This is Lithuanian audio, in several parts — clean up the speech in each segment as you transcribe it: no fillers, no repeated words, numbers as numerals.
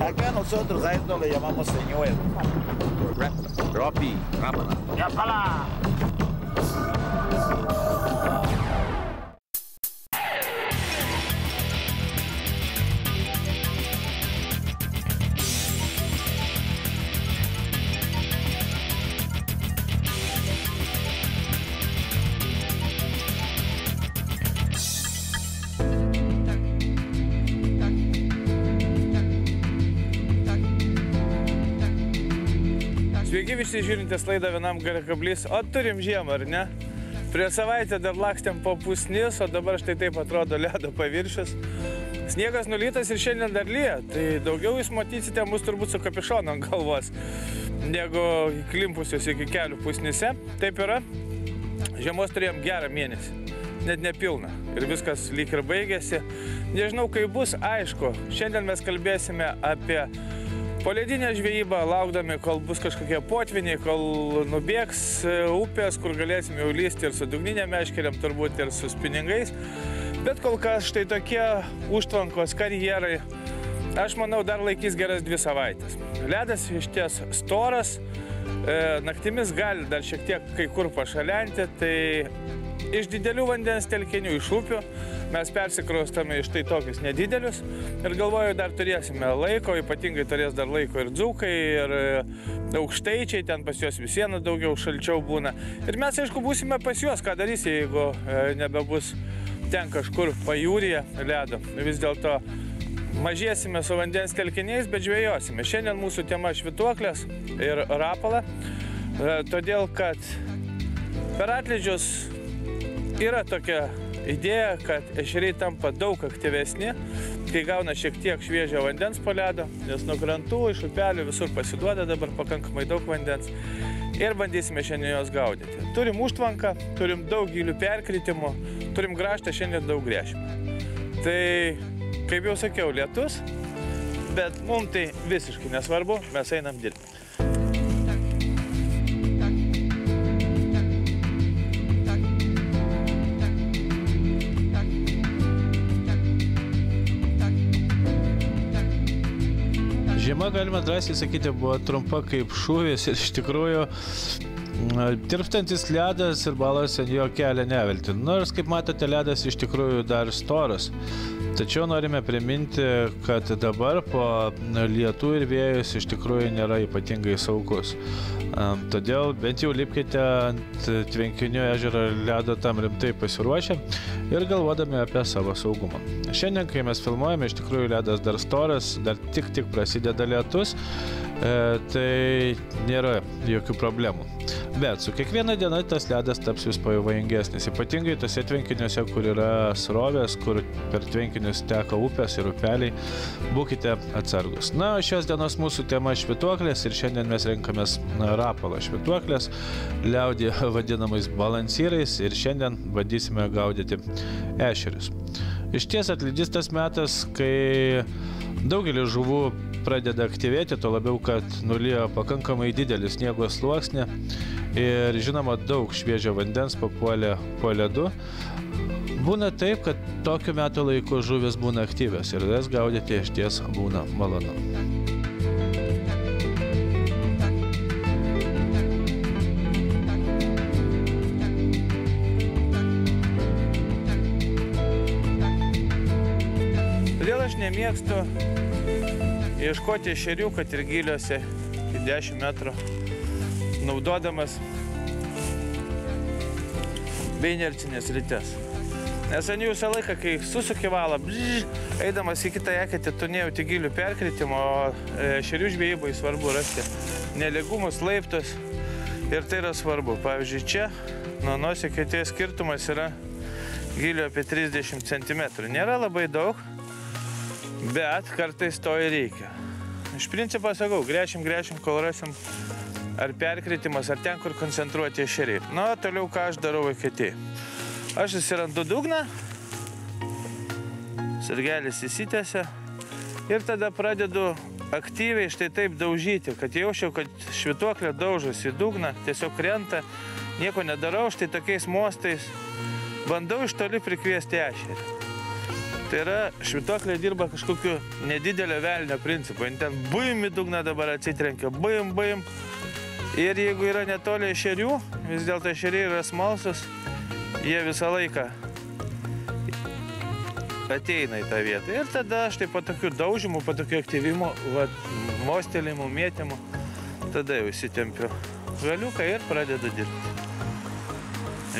Acá nosotros a esto le llamamos señuelo. Ropi, rápala. ¡Rápala! Sveiki visi žiūrintės laidą Vienam Garakablys, o turim žiemą, ar ne? Prieš savaitę dar lakstėm po pusnis, o dabar štai taip atrodo ledo paviršius. Sniegas nulytas ir šiandien dar lyja, tai daugiau jūs matysite mus turbūt su kapišonu ant galvos, negu įklimpusius iki kelių pusnise. Taip yra, žiemos turėjom gerą mėnesį, net nepilną, ir viskas lyg ir baigėsi. Nežinau, kaip bus, aišku, šiandien mes kalbėsime apie poledinę žvejybą, laukdami, kol bus kažkokie potviniai, kol nubėgs upės, kur galėsime jau lysti ir su dugninėm meškerėm, turbūt ir su spiningais. Bet kol kas štai tokie užtvankos karjerai, aš manau, dar laikys geras 2 savaitės. Ledas išties storas, naktimis gali dar šiek tiek kai kur pašalenti, tai iš didelių vandens telkinių, iš upių, mes persikraustame iš tai tokius nedidelius ir galvoju, dar turėsime laiko, ypatingai turės dar laiko ir dzūkai, ir aukštaičiai, ten pas juos visieną daugiau šalčiau būna. Ir mes, aišku, būsime pas juos, ką darysi, jeigu nebebus ten kažkur pajūryje ledo. Vis dėlto mažėsime su vandens telkiniais, bet žvejosime. Šiandien mūsų tema švytuoklės ir rapala, todėl kad per atlydžius yra tokia idėja, kad ešeriai tampa daug aktyvesni, kai gauna šiek tiek šviežio vandens po ledo, nes nuo krantų, iš upelių visur pasiduoda dabar pakankamai daug vandens ir bandysime šiandien jos gaudyti. Turim užtvanką, turim daug gilių perkritimų, turim graštą, šiandien daug gręšime. Tai, kaip jau sakiau, lietus, bet mums tai visiškai nesvarbu, mes einam dirbti. Žiema, galima drąsiai sakyti, buvo trumpa kaip šūvis ir iš tikrųjų tirpstantis ledas ir balas ant jo kelia neviltį. Nors, kaip matote, ledas iš tikrųjų dar storas. Tačiau norime priminti, kad dabar po lietų ir vėjus iš tikrųjų nėra ypatingai saugus. Todėl bent jau lipkite ant Tvenkinio ežero ledo tam rimtai pasiruošę ir galvodami apie savo saugumą. Šiandien, kai mes filmuojame, iš tikrųjų ledas dar storas, dar tik prasideda lietus, tai nėra jokių problemų. Bet su kiekviena diena tas ledas taps vis pavojingesnis, ypatingai tose tvenkiniuose, kur yra srovės, kur per tvenkinius teka upės ir upeliai, būkite atsargus. Na, šios dienos mūsų tema švytuoklės ir šiandien mes renkamės rapalą švytuoklės, liaudyje vadinamais balansyrais, ir šiandien bandysime gaudyti ešerius. Išties atlydys tas metas, kai daugelis žuvų pradeda aktyvėti, to labiau, kad nulijo pakankamai didelį sniego sluoksnį ir, žinoma, daug šviežio vandens papuolė po ledu. Būna taip, kad tokiu metu laiku žuvis būna aktyvios ir jas gaudyti išties būna malonu. Todėl aš nemėgstu ieškoti ešerių, kad ir giliuose iki 10 metrų, naudodamas bei inercinės rites. Nes ant jų visą laiką, kai susuki valą, eidamas į kitą eketę, tu nejauti gilių perkritimo, o ešerių žvejybai svarbu rasti nelygumus, laiptus, ir tai yra svarbu. Pavyzdžiui, čia nuo nuoseketės skirtumas yra gilio apie 30 cm. Nėra labai daug, bet kartais to ir reikia. Iš principo sakau, gręšim, kol rasim ar perkritimas, ar ten, kur koncentruoti ešeriai. Na, toliau ką aš darau eketėj. Aš susirandu dugną, sargelis įsitęsia ir tada pradedu aktyviai štai taip daužyti, kad jaučiau, kad švytuoklė daužosi į dugną, tiesiog krenta, nieko nedarau, štai tokiais mostais bandau iš toli prikviesti ešerį. Tai yra, švytuoklė dirba kažkokiu nedidelio velnio principu. Ten buim į dugną dabar atsitrenkia, buim. Ir jeigu yra netoli ešerių, vis dėlto ešeriai yra smalsus, jie visą laiką ateina į tą vietą. Ir tada štai po tokių daužimų, po tokių aktyvimų, mostelėjimų, mėtymų, tada jau įsitempiu galiuką ir pradedu dirbti.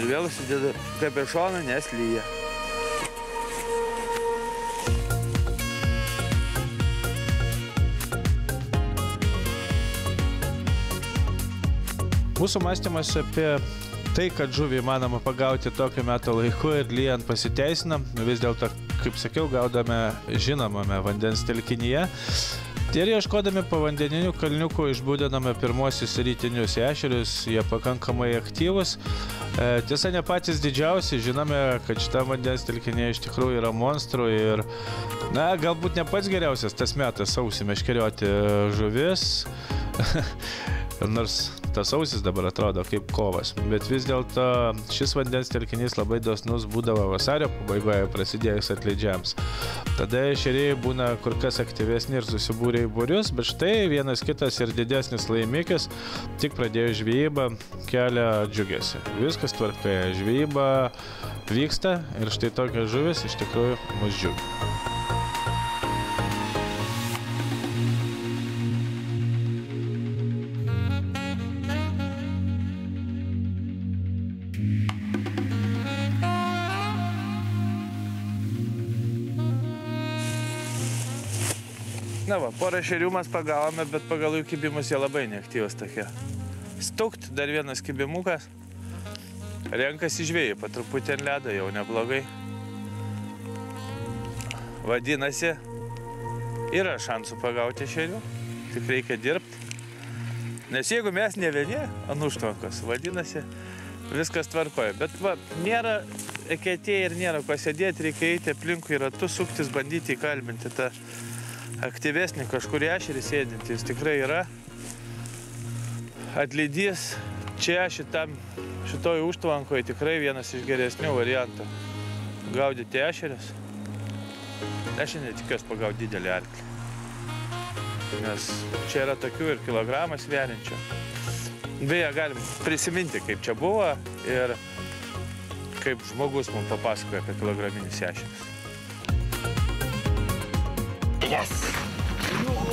Ir vėl įsidedu kapešoną, nes lyja. Mūsų mąstymas apie tai, kad žuvį įmanoma pagauti tokiu metų laiku ir lyjant pasiteisina, vis dėlto, kaip sakiau, gaudame žinomame vandens telkinyje. Ir ieškodami povandeninių kalniukų išbūdiname pirmuosius rytinius ešerius, jie pakankamai aktyvus. Tiesa, ne patys didžiausi, žinome, kad šitam vandens telkinyje iš tikrųjų yra monstrų ir, galbūt ne pats geriausias tas metas sausį meškerioti žuvis. Nors tas sausis dabar atrodo kaip kovas, bet vis dėlto šis vandens telkinys labai dosnus būdavo vasario pabaigoje prasidėjus atlydžiams. Tada ešeriai būna kur kas aktyvesni ir susibūrė į būrius, bet štai vienas kitas ir didesnis laimikis tik pradėjo žvejybą kelia džiugesį. Viskas tvarkoje, žvejyba vyksta ir štai tokios žuvis iš tikrųjų mus džiugina. Na va, porą ešerių mes pagavome, bet pagal jų kibimus jie labai neaktyvus tokie. Stukt, dar vienas kibimukas. Renkasi žvėjai, po truputį ant ledo, jau neblogai. Vadinasi, yra šansų pagauti ešerių, tik reikia dirbti. Nes jeigu mes ne vieni ant užtvankos, vadinasi, viskas tvarkoja. Bet va, nėra eketėje ir nėra ko sėdėti, reikia eiti aplinkui ratus, suktis, bandyti įkalbinti tą aktyvesnį kažkurį ešerį sėdinti. Jis tikrai yra. Atlydys čia šitoj užtvankoje tikrai vienas iš geresnių variantų gaudyti ešerius. Aš netikiuosi pagauti didelį arklį. Nes čia yra tokių ir kilogramą sveriančių. Beje, galim prisiminti, kaip čia buvo ir kaip žmogus mums papasakoja apie kilograminius ešerius. Yes!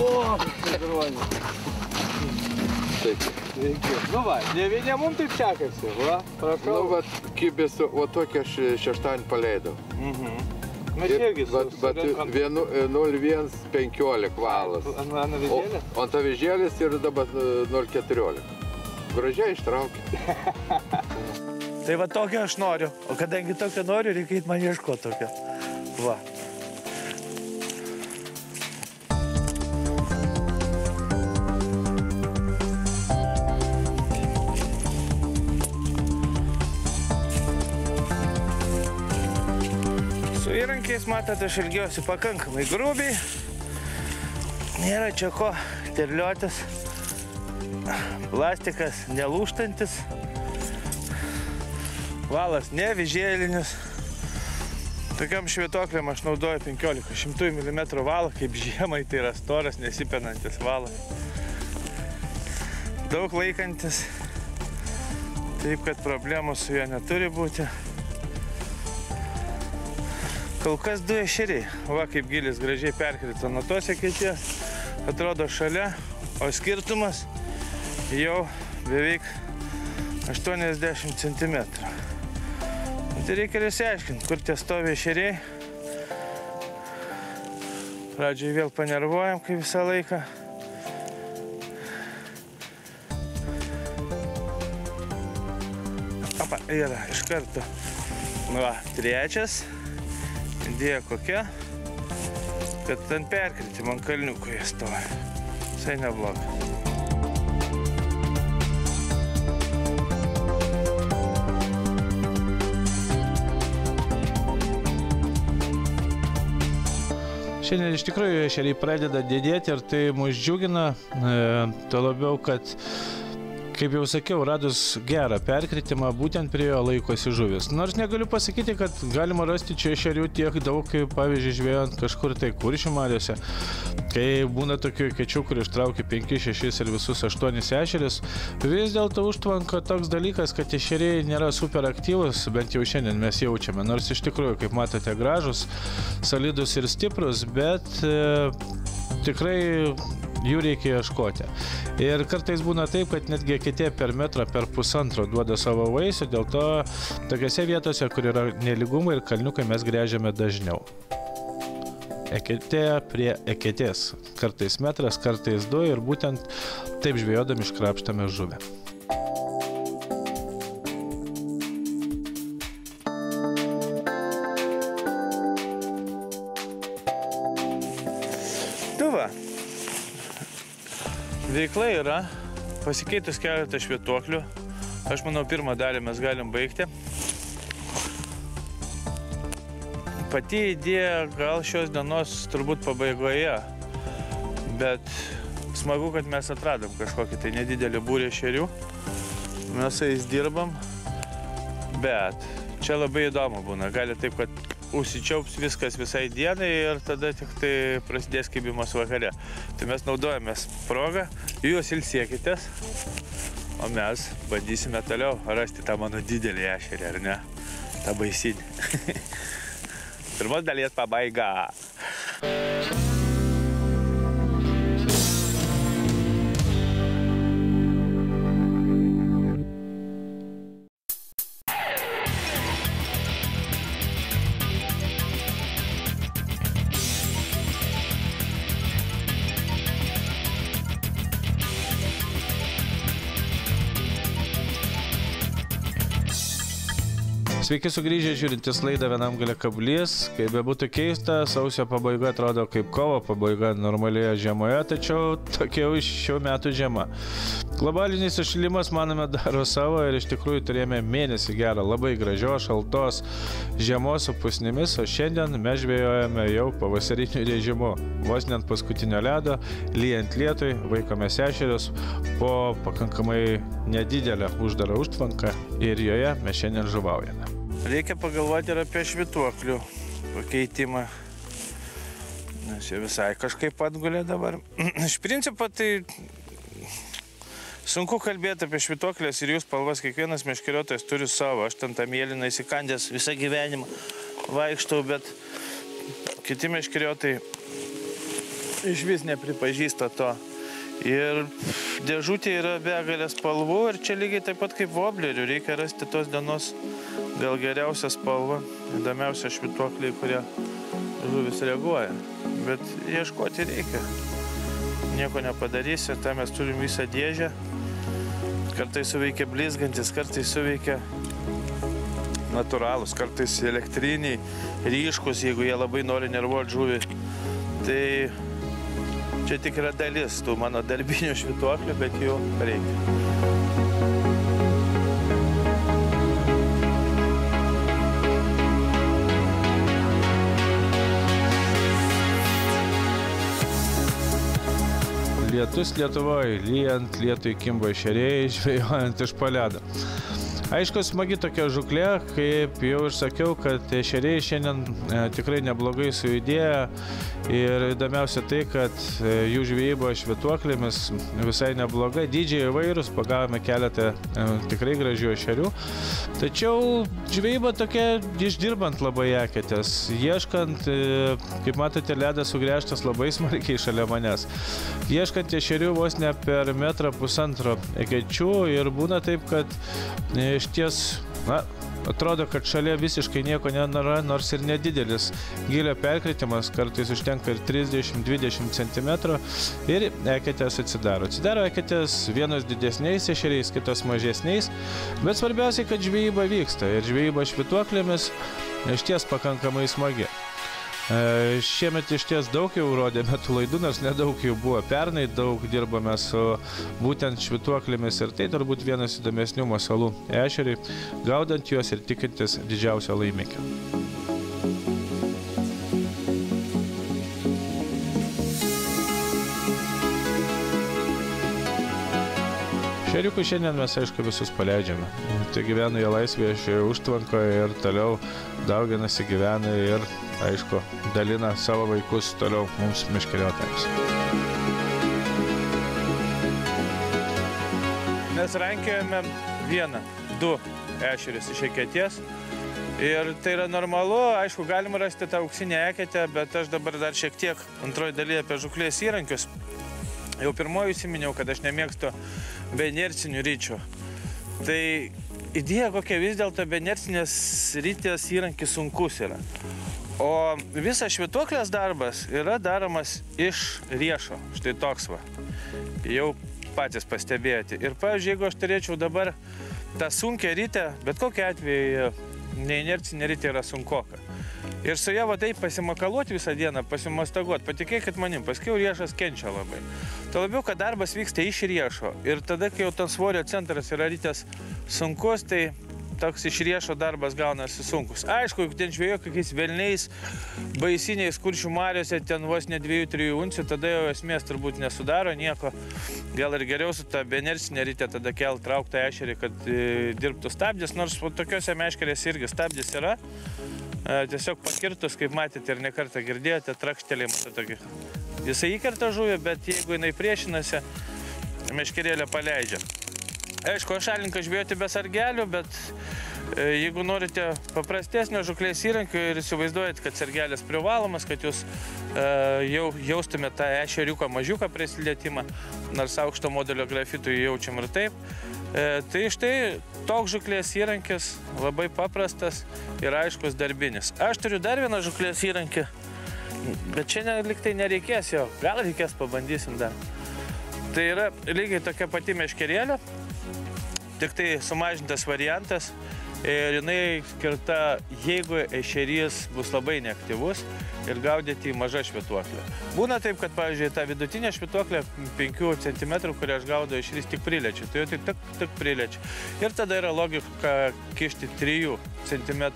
O, pasigroju. Taip. Nu va, ne vienė mums taip sekasi, va, prašau. Nu, vat, kibėsi, o tokią aš šeštadienį paleidau. Mes irgi surinkom. 01:15 valandas. Ant avižėlės? O ant avižėlės ir dabar 0:14. Gražiai ištraukė. Tai va tokio aš noriu. O kadangi tokio noriu, reikia man ieškoti tokio. Va. Su įrankiais, matote, aš ilgiausi pakankamai grubiai. Nėra čia ko terliotis. Plastikas nelūžtantis. Valas ne avižėlinis. Tokiam švytuokliam aš naudoju 1500 mm valą, kaip žiemai tai yra storas, nesipenantis valas. Daug laikantis, taip kad problemų su juo neturi būti. Kol kas 2 ešeriai. Va kaip gilis gražiai perkrito nuo tos eketės. Atrodo šalia, o skirtumas jau beveik 80 cm. Tai reikia išsiaiškinti, kur tie stovi ešeriai. Pradžiai vėl panervuojam, kaip visą laiką. Opa, yra iš karto. Va, trečias. Idėja kokia, kad ant perkritimo ant kalniukų jie stovi. Visai neblogai. Šiandien iš tikrųjų ešeriai pradeda didėti ir tai mus džiugina, tuo labiau, kad Kaip jau sakiau, radus gerą perkritimą, būtent prie jo laikosi žuvis. Nors negaliu pasakyti, kad galima rasti čia ešerių tiek daug, kaip pavyzdžiui žvejojant kažkur tai Kuršių mariose, kai būna tokių ekečių, kur ištraukia 5, 6 ir visus 8 ešerius. Vis dėlto užtvanka toks dalykas, kad ešeriai nėra super aktyvus, bent jau šiandien mes jaučiame. Nors iš tikrųjų, kaip matote, gražus, solidus ir stiprus, bet tikrai jų reikia ieškoti. Ir kartais būna taip, kad netgi eketė per metrą, per pusantro duoda savo vaisių, dėl to tokiose vietose, kur yra nelygumai ir kalniukai, mes gręžiame dažniau. Eketė prie eketės. Kartais metras, kartais 2 ir būtent taip žvejodami iškrapštame žuvę. Veikla yra, pasikeitus keletą švytuoklių. Aš manau, pirmą dalį mes galim baigti. Pati idėja gal šios dienos turbūt pabaigoje, bet smagu, kad mes atradom kažkokį tai nedidelį būrį ešerių. Mes su jais dirbam, bet čia labai įdomu būna. Gali taip, kad užsičiaups viskas visai dienai ir tada tik tai prasidės kibimas vakare. Tai mes naudojamės progą, jūs ilsėkitės, o mes bandysime toliau rasti tą mano didelį ešerį, ar ne? tą baisinį. Pirmos dalies pabaiga. Sveiki sugrįžę žiūrintis laidą Vienam gale kablys. Kaip bebūtų keista, sausio pabaiga atrodo kaip kovo pabaiga normalioje žiemoje, tačiau tokia jau šių metų žiema. Globalinis sušilimas, manome, daro savo ir iš tikrųjų turėjome mėnesį gerą, labai gražios, šaltos žiemos su pusnimis, o šiandien mes žvejojame jau pavasariniu režimu. Vos net paskutinio ledo, lyjant lietui, vaikomės ešerius po pakankamai nedidelę uždarą užtvanką ir joje mes šiandien žuvaujame. Reikia pagalvoti ir apie švytuoklių pakeitimą. Nes jie visai kažkaip atgulė dabar. Iš principo tai sunku kalbėti apie švytuoklės ir jų spalvas. Kiekvienas meškeriotojas turi savo. Aš ten tą mėlyną įsikandęs visą gyvenimą vaikštau, bet kiti meškeriotojai iš vis nepripažįsta to. Ir dėžutė yra begalė spalvų ir čia lygiai taip pat kaip voblerių. Reikia rasti tos dienos gal geriausią spalvą, įdomiausią švytuoklį, kurie žuvis reaguoja. Bet ieškoti reikia. Nieko nepadarysi, tą mes turim visą dėžę. Kartais suveikia blizgantis, kartais suveikia natūralūs, kartais elektriniai, ryškus, jeigu jie labai nori nervuoti žuvį. Tai čia tik yra dalis tų mano darbinių švytuoklių, bet jų reikia. Lietus Lietuvoje, lyjant lietui kimbo ešeriai, žvejojant iš po ledo. Aišku, smagi tokia žuklė, kaip jau ir sakiau, kad ešeriai šiandien tikrai neblogai sujudėjo ir įdomiausia tai, kad jų žvejyba švytuoklėmis visai nebloga, dydžiai įvairūs, pagavome keletą tikrai gražių ešerių. Tačiau žvejyba tokia išdirbant labai eketės, ieškant, kaip matote, ledas sugręžtas labai smarkiai šalia manęs. Ieškant ešerių vos ne per metrą pusantro ekečių ir būna taip, kad išties, atrodo, kad šalia visiškai nieko nėra, nors ir nedidelis gylio perkritimas, kartais užtenka ir 30-20 cm ir eketės atsidaro. Atsidaro eketės vienos didesniais ešeriais, kitos mažesniais, bet svarbiausiai, kad žvejyba vyksta ir žvejyba švytuoklėmis išties pakankamai smagi. Šiemet išties daug jau rodėme tų laidų, nors nedaug jų buvo pernai, daug dirbame su būtent švytuoklėmis ir tai turbūt vienas įdomesnių masalų ešeriui, gaudant juos ir tikintis didžiausio laimikio. Šeriukų šiandien mes, aišku, visus paleidžiame. Tai gyvena jie laisvėje šioje užtvankoje ir toliau dauginasi, gyvena ir, aišku, dalina savo vaikus toliau mums miškeliautojams. Mes rankiojame 1-2 ešerius iš eketės. Ir tai yra normalu, aišku, galima rasti tą auksinę eketę, bet aš dabar dar šiek tiek antroji dalyje apie žuklės įrankius. Jau pirmoji įsiminiau, kad aš nemėgstu be inercinių ryčių. Tai idėja kokia vis dėlto be inercinės rytės įrankis sunkus yra. O visas švytuoklės darbas yra daromas iš riešo. Štai toks va. Jau patys pastebėjote. Ir pavyzdžiui, jeigu aš turėčiau dabar tą sunkę rytę, bet kokiu atveju neinercinė rytė yra sunkoka. Ir su ją va taip pasimakaluoti visą dieną, pasimastaguoti, patikėkit manim, paskiau riešas kenčia labai. Tuo labiau, kad darbas vyksta iš riešo. Ir tada, kai jau tas svorio centras yra rytės sunkus, tai toks iš riešo darbas gaunasi sunkus. Aišku, ten žvėjo kokiais velniais, baisiniais kuršių mariuose, ten vos ne 2-3 uncijų, tada jau esmės turbūt nesudaro nieko. Gal ir geriau su tą benercinę rytę tada kelt trauktą ešerį, kad dirbtų stabdis, nors tokiuose meškerėse irgi stabdis yra. Tiesiog pakirtus, kaip matėte ir nekartą girdėjote, trakštelėjimą tokį. Jisai įkerta žuvį, bet jeigu jinai priešinasi, meškerėlę paleidžia. Aišku, aš šalininkas žvejoti be sargelių, bet jeigu norite paprastesnio žuklės įrankio ir įsivaizduojat, kad sargelis privalomas, kad jūs jau jaustumėte tą ešeriuką mažiuką prisilietimą, nors aukšto modelio grafitų jaučiam ir taip, tai štai toks žuklės įrankis labai paprastas ir aiškus darbinis. Aš turiu dar vieną žuklės įrankį, bet šiandien liktai nereikės jo, gal reikės, pabandysim dar. Tai yra lygiai tokia pati meškerėlė, tik tai sumažintas variantas ir jinai skirta, jeigu ešerys bus labai neaktyvus ir gaudyti į mažą švytuoklę. Būna taip, kad, pavyzdžiui, tą vidutinę švytuoklę 5 cm, kurią aš gaudau, ešerys tik priliečia, tai jau tik priliečia. Ir tada yra logika kišti 3 cm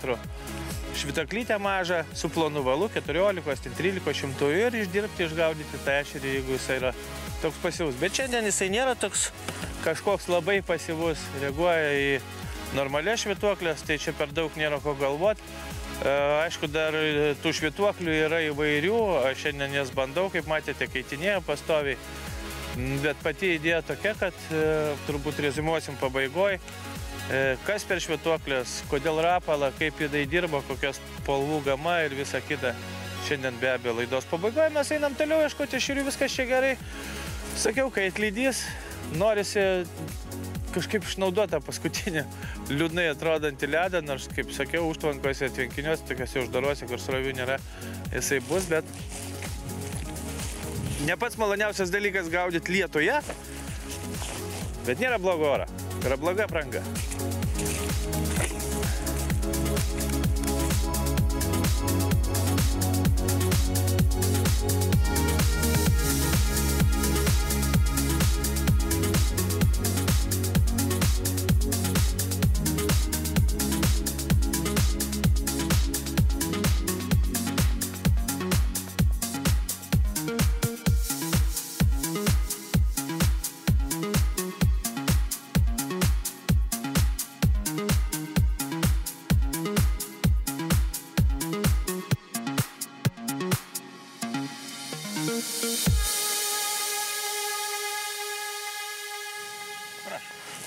švytaklytę mažą su plonu valu, 14-13 šimtų ir išdirbti, išgaudyti tą ešerį, jeigu jisai yra toks pasyvus. Bet šiandien jisai nėra toks kažkoks labai pasyvus, reaguoja į normalias švytuoklės, tai čia per daug nėra ko galvoti. Aišku, dar tų švytuoklių yra įvairių, aš šiandien jas bandau, kaip matėte, keitinėja pastoviai. Bet pati idėja tokia, kad turbūt rezimuosim pabaigoj, kas per švytuoklės, kodėl rapala, kaip jinai dirba, kokios spalvų gama ir visa kita. Šiandien be abejo laidos pabaigoje mes einam toliau ieškoti ešerių, viskas čia gerai. Sakiau, kai atlydys, norisi kažkaip išnaudoti tą paskutinį liūdnai atrodantį ledą, nors, kaip sakiau, užtvankose, tvenkiniuose, tokiuose uždaruose, kur srovių nėra, jisai bus, bet ne pats maloniausias dalykas gaudyti lietuje, bet nėra blogo oro, yra bloga apranga.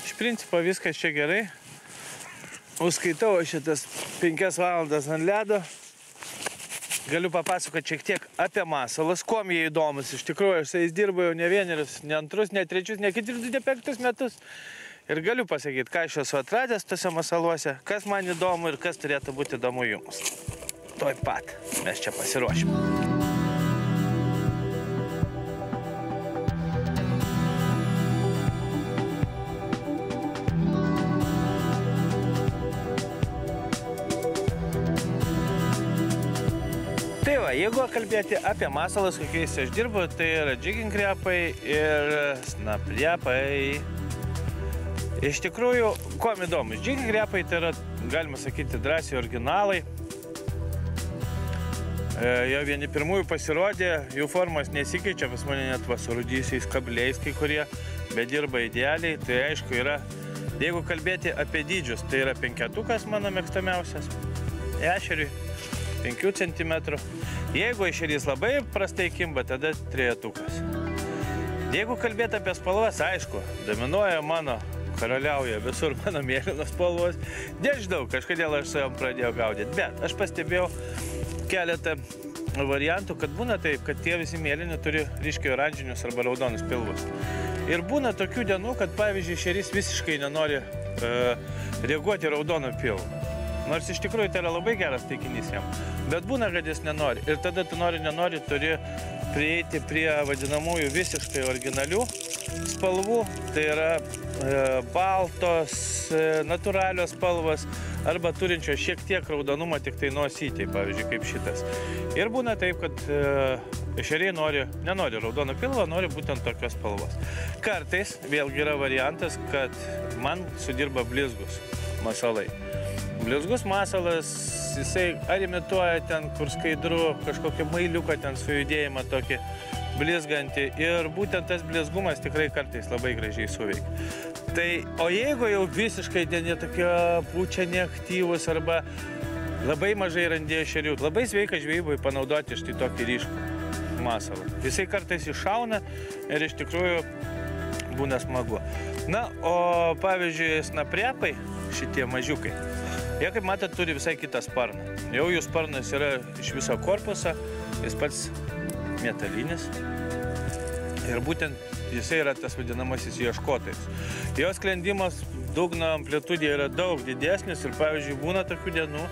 Iš principo viskas čia gerai. Užskaitau šitas 5 valandas ant ledo. Galiu papasakoti šiek tiek apie masalus, kuom jie įdomus. Iš tikrųjų, aš su jais dirbu jau ne vienerius, ne antrus, ne trečius, ne ketvirtus, ne 5 metus. Ir galiu pasakyti, ką aš esu atradęs tose masaluose, kas man įdomu ir kas turėtų būti įdomu jums. Tuoj pat mes čia pasiruošim. Tai va, jeigu kalbėti apie masalus, kokiais aš dirbu, tai yra jigging repai ir snap repai. Iš tikrųjų, kuom įdomus? Jigging repai tai yra, galima sakyti, drąsiai originalai. Jau vieni pirmųjų pasirodė, jų formos nesikeičia, pas mane net surūdysiais kabliais kai kurie, bet dirba idealiai. Tai aišku yra, jeigu kalbėti apie dydžius, tai yra 5-tukas mano mėgstamiausias, ešeriui 5 cm. Jeigu ešerys labai prastai kimba, tada 3-tukas. Jeigu kalbėti apie spalvas, aišku, dominuoja mano, karaliauja visur mano mėlynos spalvos. Nežinau, kažkodėl aš su jom pradėjau gaudyti, bet aš pastebėjau keletą variantų, kad būna taip, kad tie visi mėlyni turi ryškiai oranžinius arba raudonus pilvus. Ir būna tokių dienų, kad pavyzdžiui ešerys visiškai nenori reaguoti raudoną pilvą. Nors iš tikrųjų tai yra labai geras taikinys jam. Bet būna, kad jis nenori. Ir tada tu nenori, turi prieiti prie vadinamųjų visiškai originalių spalvų. Tai yra baltos, natūralios spalvos arba turinčios šiek tiek raudonumą tik tai nosytei, pavyzdžiui, kaip šitas. Ir būna taip, kad ešeriai nenori raudono pilvo, nori būtent tokios spalvos. Kartais vėlgi yra variantas, kad man sudirba blizgus masalai. Blizgus masalas, jisai ar imituoja ten, kur skaidru, kažkokią mailiuką ten sujudėjimą tokį blizgantį. Ir būtent tas blizgumas tikrai kartais labai gražiai suveikia. Tai, o jeigu jau visiškai jie tokie pučia neaktyvus arba labai mažai randi ešerių, labai sveika žvejybai panaudoti štai tokį ryškų masalą. Jisai kartais iššauna ir iš tikrųjų būna smagu. Na, o pavyzdžiui, snaprepai, šitie mažiukai, jie, kaip matot, turi visai kitą sparną. Jau jų sparnas yra iš viso korpuso, jis pats metalinis. Ir būtent jisai yra tas vadinamasis ieškotojas. Jo sklendimas dugno amplitudė yra daug didesnis ir, pavyzdžiui, būna tokių dienų,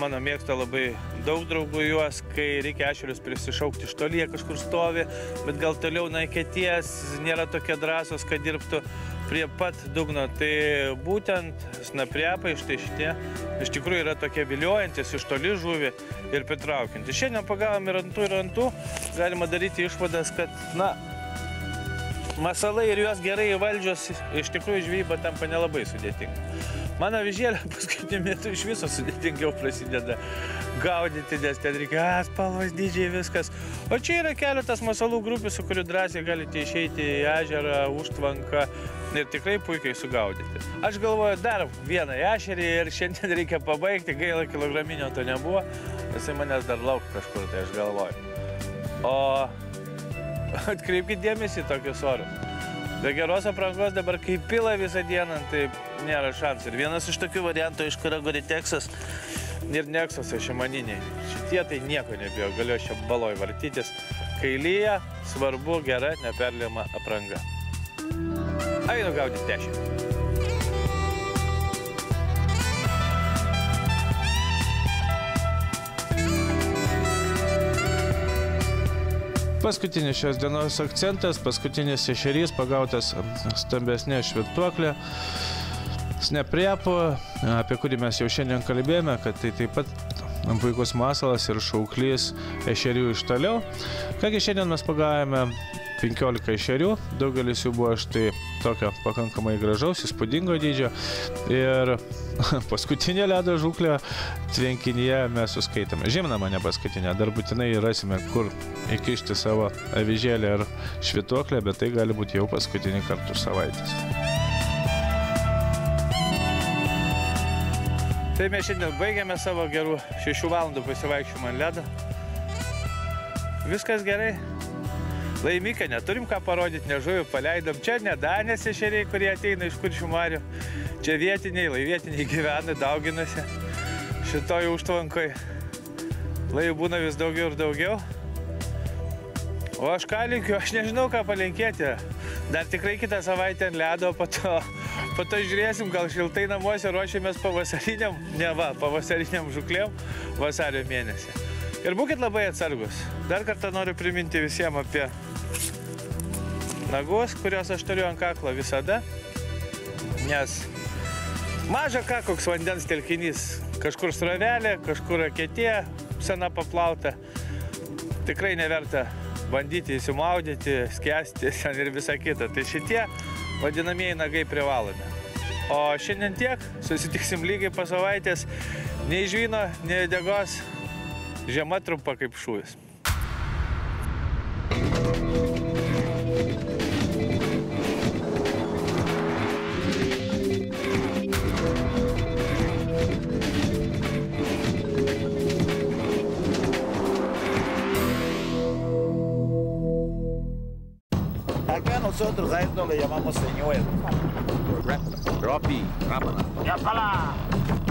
mano mėgsta labai daug draugų juos, kai reikia ešerius prisišaukti iš toli, jie kažkur stovi, bet gal toliau naiketies, nėra tokie drąsos, kad dirbtų prie pat dugno. Tai būtent snaprepai, štai šitie, iš tikrųjų yra tokie viliojantis iš toli žuvį ir pritraukiantis. Šiandien pagavom ir antų, galima daryti išvadas, kad, na, masalai ir juos gerai įvaldžios, iš tikrųjų žvejyba tampa nelabai sudėtinga. Mano avižėlė paskutiniu metu iš viso sudėtingiau prasideda gaudyti, nes ten reikia spalvos, dydžiai, viskas. O čia yra keletas masalų grupių, su kurių drąsiai galite išeiti į ežerą, užtvanką ir tikrai puikiai sugaudyti. Aš galvoju dar vieną ešerį ir šiandien reikia pabaigti, gaila kilograminio to nebuvo, jisai manęs dar lauk kažkur, tai aš galvoju. O atkreipkite dėmesį į tokius orus. Be geros aprangos dabar kaip pila visą dieną, tai nėra šansų. Ir vienas iš tokių variantų, iš kurio Goritexas ir Nexosai šimaniniai. Šitie tai nieko nebijo, galiu čia baloj vartytis. Kai lyja, svarbu gera, neperliejama apranga. Einu gaudyti ešerį. Paskutinis šios dienos akcentas, paskutinis ešerys pagautas stambesnė švytuoklė, snaprepo, apie kurį mes jau šiandien kalbėjome, kad tai taip pat puikus masalas ir šauklys ešerių iš toliau. Kągi šiandien mes pagavome 15 ešerių, daugelis jų buvo štai tokio pakankamai gražaus, įspūdingo dydžio. Ir paskutinė ledo žūklė tvenkinyje mes suskaitėme. Žinoma, ne paskutinė, dar būtinai rasime, kur įkišti savo avižėlę ar švytuoklę, bet tai gali būti jau paskutinį kartą savaitės. Tai mes šiandien baigėme savo gerų 6 valandų pasivaikščiojimą ant ledo. Viskas gerai. Laimika, neturim ką parodyti, nežuvį paleidom. Čia ne Danės ešeriai, kurie ateina iš Kuršių marių. Čia vietiniai, laivietiniai gyvena, dauginasi šitoj užtvankoj. Laivų būna vis daugiau ir daugiau. O aš ką linkiu, aš nežinau, ką palinkėti. Dar tikrai kitą savaitę ant ledo, po to žiūrėsim, gal šiltai namuose ruošiamės pavasariniam žuklėm vasario mėnesį. Ir būkit labai atsargus. Dar kartą noriu priminti visiems apie nagus, kurios aš turiu ant kaklo visada, nes maža ką, koks vandens telkinys, kažkur srovelė, kažkur raketė, sena paplauta, tikrai neverta bandyti įsimaudyti, skęsti ir visa kita. Tai šitie vadinamieji nagai privalomi. O šiandien tiek, susitiksim lygiai po savaitės, nei žvyno, nei uodegos. Žiema trumpa kaip šūvis. Acá nosotros a esto le llamamos señuelo. Drop E, Ramana. ¡Ya para!